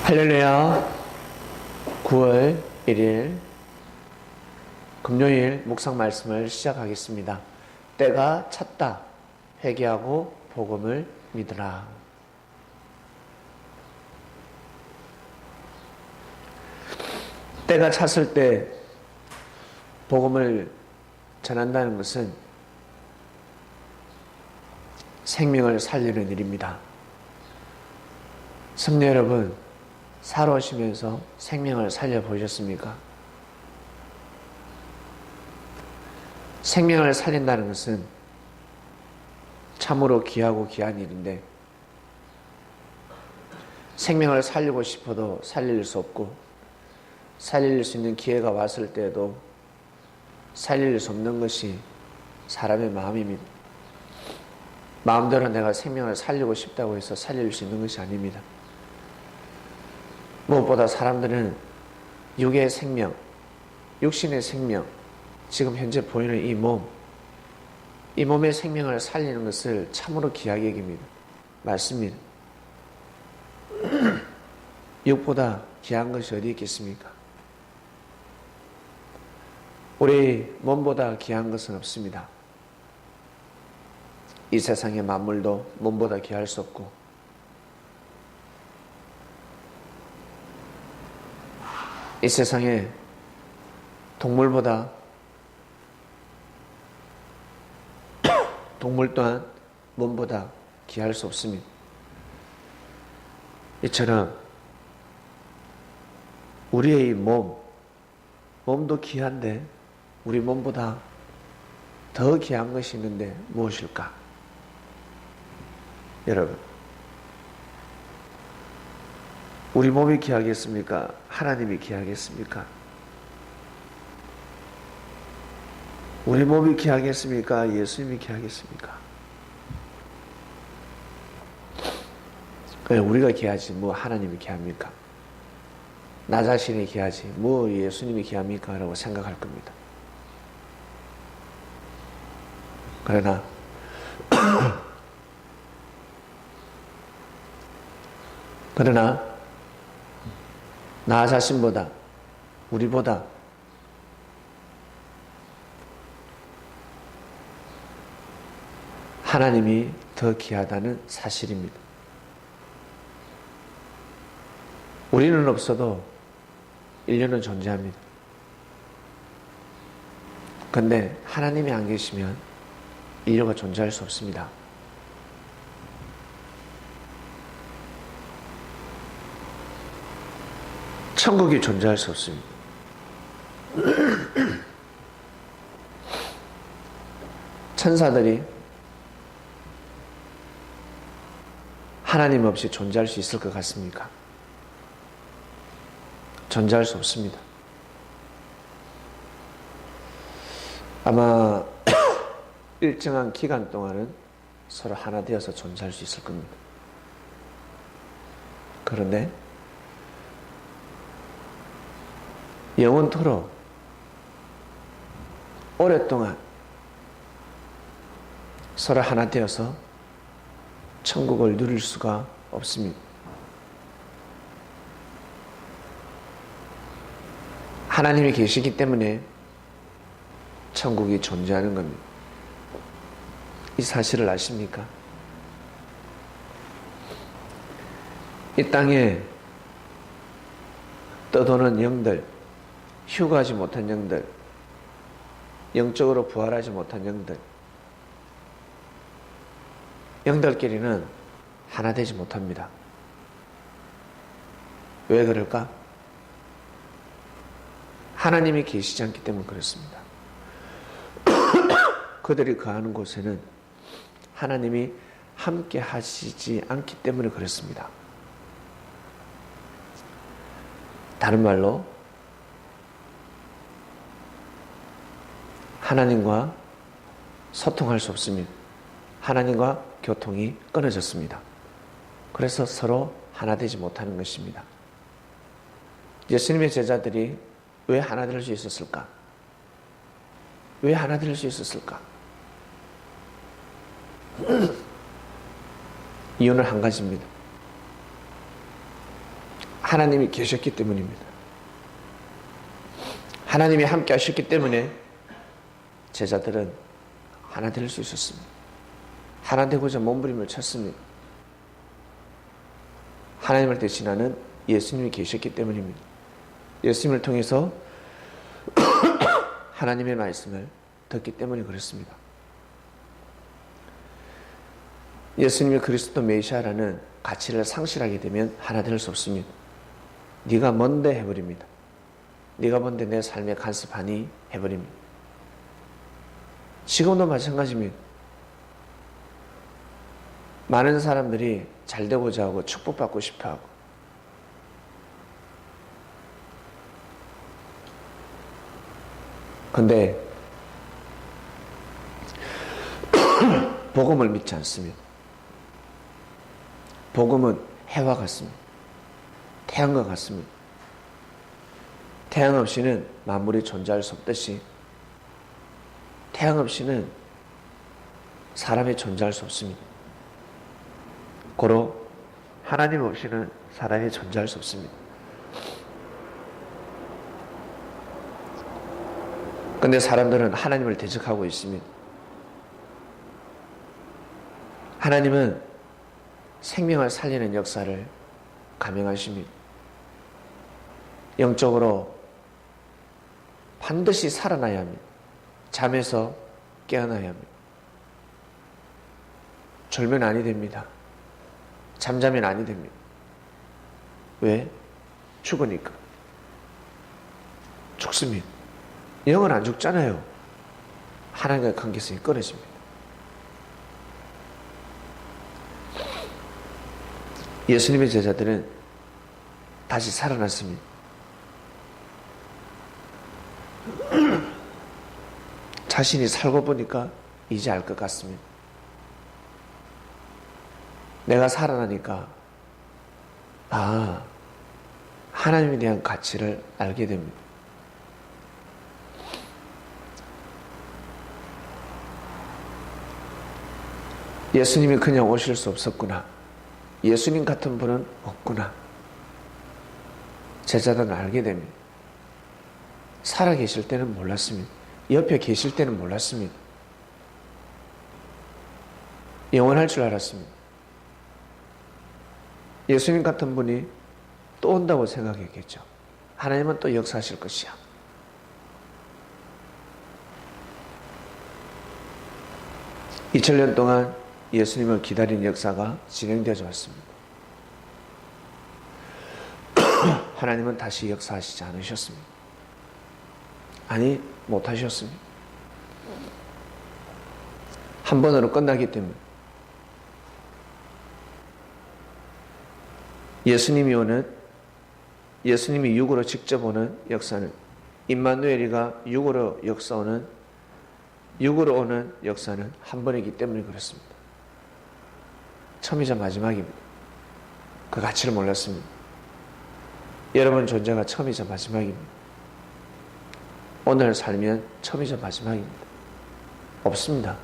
할렐루야. 9월 1일 금요일 묵상 말씀을 시작하겠습니다. 때가 찼다. 회개하고 복음을 믿으라. 때가 찼을 때 복음을 전한다는 것은 생명을 살리는 일입니다. 성도 여러분, 살아오시면서 생명을 살려보셨습니까? 생명을 살린다는 것은 참으로 귀하고 귀한 일인데, 생명을 살리고 싶어도 살릴 수 없고, 살릴 수 있는 기회가 왔을 때에도 살릴 수 없는 것이 사람의 마음입니다. 마음대로 내가 생명을 살리고 싶다고 해서 살릴 수 있는 것이 아닙니다. 무엇보다 사람들은 육의 생명, 육신의 생명, 지금 현재 보이는 이 몸의 생명을 살리는 것을 참으로 귀하게 여깁니다. 맞습니다. 육보다 귀한 것이 어디 있겠습니까? 우리 몸보다 귀한 것은 없습니다. 이 세상의 만물도 몸보다 귀할 수 없고, 이 세상에 동물보다 동물 또한 몸보다 귀할 수 없습니다. 이처럼 우리의 몸도 귀한데 우리 몸보다 더 귀한 것이 있는데 무엇일까? 여러분, 우리 몸이 귀하겠습니까? 하나님이 귀하겠습니까? 우리 몸이 귀하겠습니까? 예수님이 귀하겠습니까? 우리가 귀하지 뭐 하나님이 귀합니까? 나 자신이 귀하지 뭐 예수님이 귀합니까? 라고 생각할 겁니다. 그러나 나 자신보다, 우리보다 하나님이 더 귀하다는 사실입니다. 우리는 없어도 인류는 존재합니다. 그런데 하나님이 안 계시면 인류가 존재할 수 없습니다. 천국이 존재할 수 없습니다. 천사들이 하나님 없이 존재할 수 있을 것 같습니까? 존재할 수 없습니다. 아마 일정한 기간 동안은 서로 하나 되어서 존재할 수 있을 겁니다. 그런데 영원토록 오랫동안 서로 하나 되어서 천국을 누릴 수가 없습니다. 하나님이 계시기 때문에 천국이 존재하는 겁니다. 이 사실을 아십니까? 이 땅에 떠도는 영들, 휴가하지 못한 영들, 영적으로 부활하지 못한 영들끼리는 하나 되지 못합니다. 왜 그럴까? 하나님이 계시지 않기 때문에 그렇습니다. 그들이 거하는 곳에는 하나님이 함께 하시지 않기 때문에 그렇습니다. 다른 말로 하나님과 소통할 수 없습니다. 하나님과 교통이 끊어졌습니다. 그래서 서로 하나 되지 못하는 것입니다. 예수님의 제자들이 왜 하나 될 수 있었을까? 왜 하나 될 수 있었을까? 이유는 한 가지입니다. 하나님이 계셨기 때문입니다. 하나님이 함께 하셨기 때문에 제자들은 하나 될 수 있었습니다. 하나 되고자 몸부림을 쳤습니다. 하나님을 대신하는 예수님이 계셨기 때문입니다. 예수님을 통해서 하나님의 말씀을 듣기 때문에 그렇습니다. 예수님이 그리스도 메시아라는 가치를 상실하게 되면 하나 될 수 없습니다. 네가 뭔데 해버립니다. 네가 뭔데 내 삶의 간섭하니 해버립니다. 지금도 마찬가지입니다. 많은 사람들이 잘 되고자 하고 축복받고 싶어 하고 근데 복음을 믿지 않습니다. 복음은 해와 같습니다. 태양과 같습니다. 태양 없이는 만물이 존재할 수 없듯이 태양 없이는 사람이 존재할 수 없습니다. 고로 하나님 없이는 사람이 존재할 수 없습니다. 그런데 사람들은 하나님을 대적하고 있습니다. 하나님은 생명을 살리는 역사를 감행하십니다. 영적으로 반드시 살아나야 합니다. 잠에서 깨어나야 합니다. 졸면 아니 됩니다. 잠자면 아니 됩니다. 왜? 죽으니까. 죽습니다. 영은 안 죽잖아요. 하나님과의 관계성이 끊어집니다. 예수님의 제자들은 다시 살아났습니다. 자신이 살고 보니까 이제 알 것 같습니다. 내가 살아나니까 하나님에 대한 가치를 알게 됩니다. 예수님이 그냥 오실 수 없었구나. 예수님 같은 분은 없구나. 제자들은 알게 됩니다. 살아계실 때는 몰랐습니다. 옆에 계실 때는 몰랐습니다. 영원할 줄 알았습니다. 예수님 같은 분이 또 온다고 생각했겠죠. 하나님은 또 역사하실 것이야. (2000년) 동안 예수님을 기다린 역사가 진행되어 왔습니다. 하나님은 다시 역사하시지 않으셨습니다. 아니, 못하셨습니다. 한 번으로 끝나기 때문에. 예수님이 육으로 직접 오는 역사는 임마누엘이가 육으로 오는 역사는 한 번이기 때문에 그렇습니다. 처음이자 마지막입니다. 그 가치를 몰랐습니다. 여러분 존재가 처음이자 마지막입니다. 오늘 살면 처음이자 마지막입니다. 없습니다.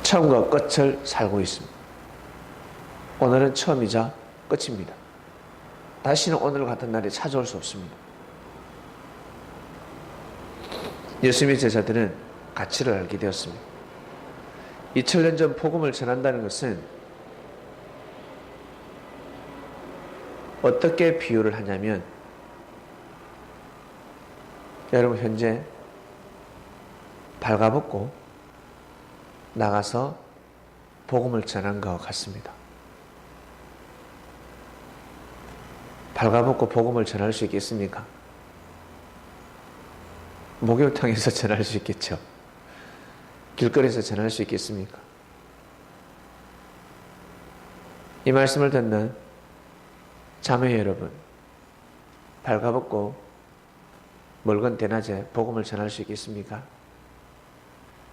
처음과 끝을 살고 있습니다. 오늘은 처음이자 끝입니다. 다시는 오늘 같은 날이 찾아올 수 없습니다. 예수님의 제자들은 가치를 알게 되었습니다. 2000년 전 복음을 전한다는 것은 어떻게 비유를 하냐면 여러분 현재 발가벗고 나가서 복음을 전한 것과 같습니다. 발가벗고 복음을 전할 수 있겠습니까? 목욕탕에서 전할 수 있겠죠. 길거리에서 전할 수 있겠습니까? 이 말씀을 듣는 자매 여러분, 발가벗고 멀건 대낮에 복음을 전할 수 있겠습니까?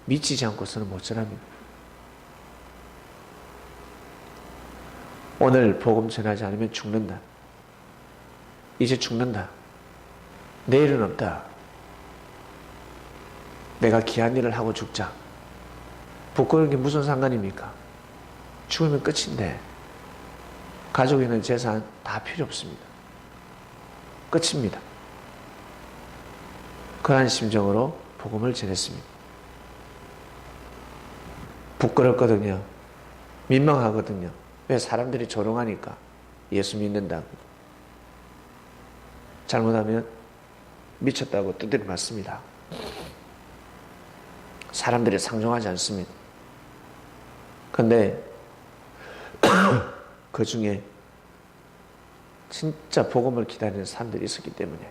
미치지 않고서는 못 전합니다. 오늘 복음 전하지 않으면 죽는다. 이제 죽는다. 내일은 없다. 내가 귀한 일을 하고 죽자. 부끄러운 게 무슨 상관입니까? 죽으면 끝인데 가지고 있는 재산 다 필요 없습니다. 끝입니다. 그러한 심정으로 복음을 전했습니다. 부끄럽거든요. 민망하거든요. 왜? 사람들이 조롱하니까. 예수 믿는다고. 잘못하면 미쳤다고 두드려 맞습니다. 사람들이 상종하지 않습니다. 근데 그 중에 진짜 복음을 기다리는 사람들이 있었기 때문에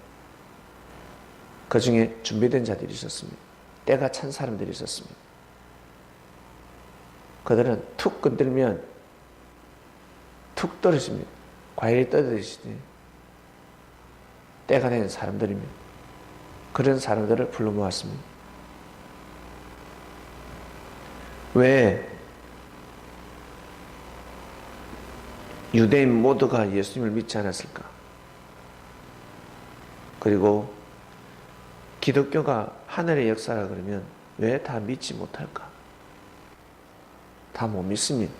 그 중에 준비된 자들이 있었습니다. 때가 찬 사람들이 있었습니다. 그들은 툭 건들면 툭 떨어집니다. 과일이 떨어지듯이 때가 된 사람들입니다. 그런 사람들을 불러 모았습니다. 왜 유대인 모두가 예수님을 믿지 않았을까? 그리고 기독교가 하늘의 역사라 그러면 왜 다 믿지 못할까? 다 못 믿습니다.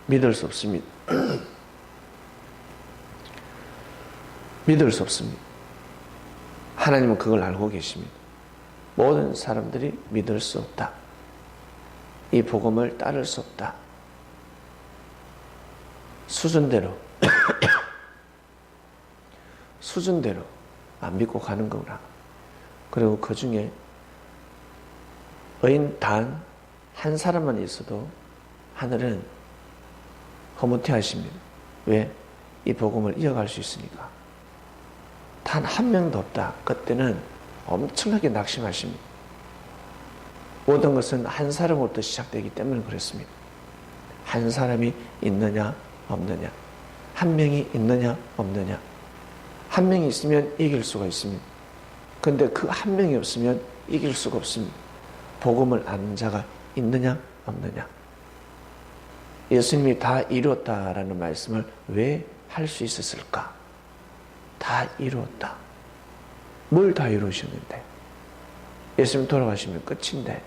믿을 수 없습니다. 믿을 수 없습니다. 하나님은 그걸 알고 계십니다. 모든 사람들이 믿을 수 없다. 이 복음을 따를 수 없다. 수준대로 수준대로 안 믿고 가는 거구나. 그리고 그 중에 의인 단 한 사람만 있어도 하늘은 허무케 하십니다. 왜? 이 복음을 이어갈 수 있으니까. 단 한 명도 없다. 그때는 엄청나게 낙심하십니다. 모든 것은 한 사람으로부터 시작되기 때문에 그렇습니다. 한 사람이 있느냐 없느냐, 한 명이 있느냐 없느냐. 한 명이 있으면 이길 수가 있습니다. 그런데 그 한 명이 없으면 이길 수가 없습니다. 복음을 아는 자가 있느냐 없느냐. 예수님이 다 이루었다라는 말씀을 왜 할 수 있었을까? 다 이루었다. 뭘 다 이루셨는데? 예수님 돌아가시면 끝인데.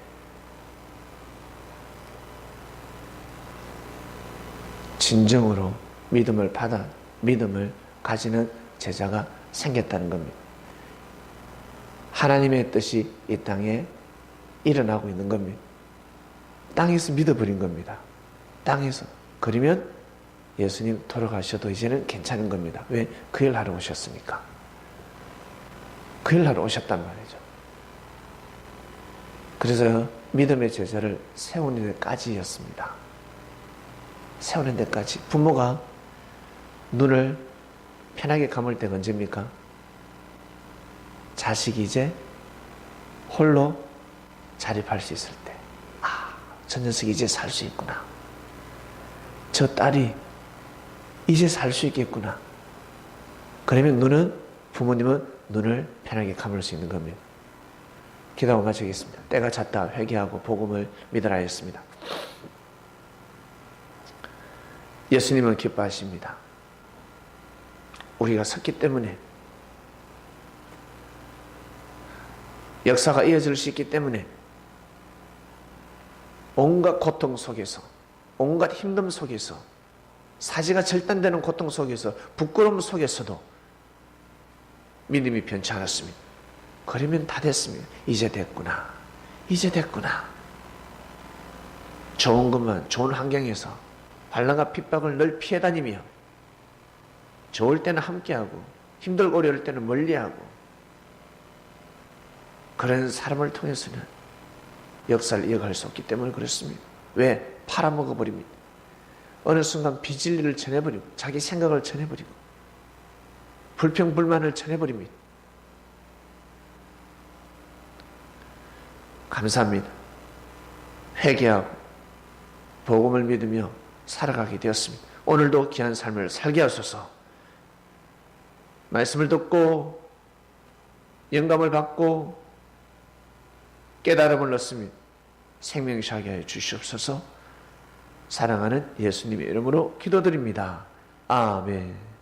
진정으로 믿음을 가지는 제자가 생겼다는 겁니다. 하나님의 뜻이 이 땅에 일어나고 있는 겁니다. 땅에서 믿어버린 겁니다. 땅에서. 그러면 예수님 돌아가셔도 이제는 괜찮은 겁니다. 왜? 그 일 하러 오셨으니까. 그 일 하러 오셨단 말이죠. 그래서 믿음의 제자를 세우는 데까지였습니다. 세우는 데까지. 부모가 눈을 편하게 감을 때가 언제입니까? 자식이 이제 홀로 자립할 수 있을 때. 저 녀석이 이제 살 수 있구나. 저 딸이 이제 살 수 있겠구나. 그러면 부모님은 눈을 편하게 감을 수 있는 겁니다. 기도하고 마치겠습니다. 때가 찼다. 회개하고 복음을 믿으라 했습니다. 예수님은 기뻐하십니다. 우리가 섰기 때문에, 역사가 이어질 수 있기 때문에, 온갖 고통 속에서, 온갖 힘듦 속에서, 사지가 절단되는 고통 속에서, 부끄러움 속에서도 믿음이 변치 않았습니다. 그러면 다 됐습니다. 이제 됐구나. 이제 됐구나. 좋은 것만, 좋은 환경에서 환난과 핍박을 늘 피해 다니며, 좋을 때는 함께하고 힘들고 어려울 때는 멀리하고, 그런 사람을 통해서는 역사를 이어갈 수 없기 때문에 그렇습니다. 왜? 팔아먹어버립니다. 어느 순간 비진리를 전해버리고, 자기 생각을 전해버리고, 불평불만을 전해버립니다. 감사합니다. 회개하고 복음을 믿으며 살아가게 되었습니다. 오늘도 귀한 삶을 살게 하소서. 말씀을 듣고 영감을 받고 깨달음을 얻습니다. 생명시하게 하여 주시옵소서. 사랑하는 예수님의 이름으로 기도드립니다. 아멘.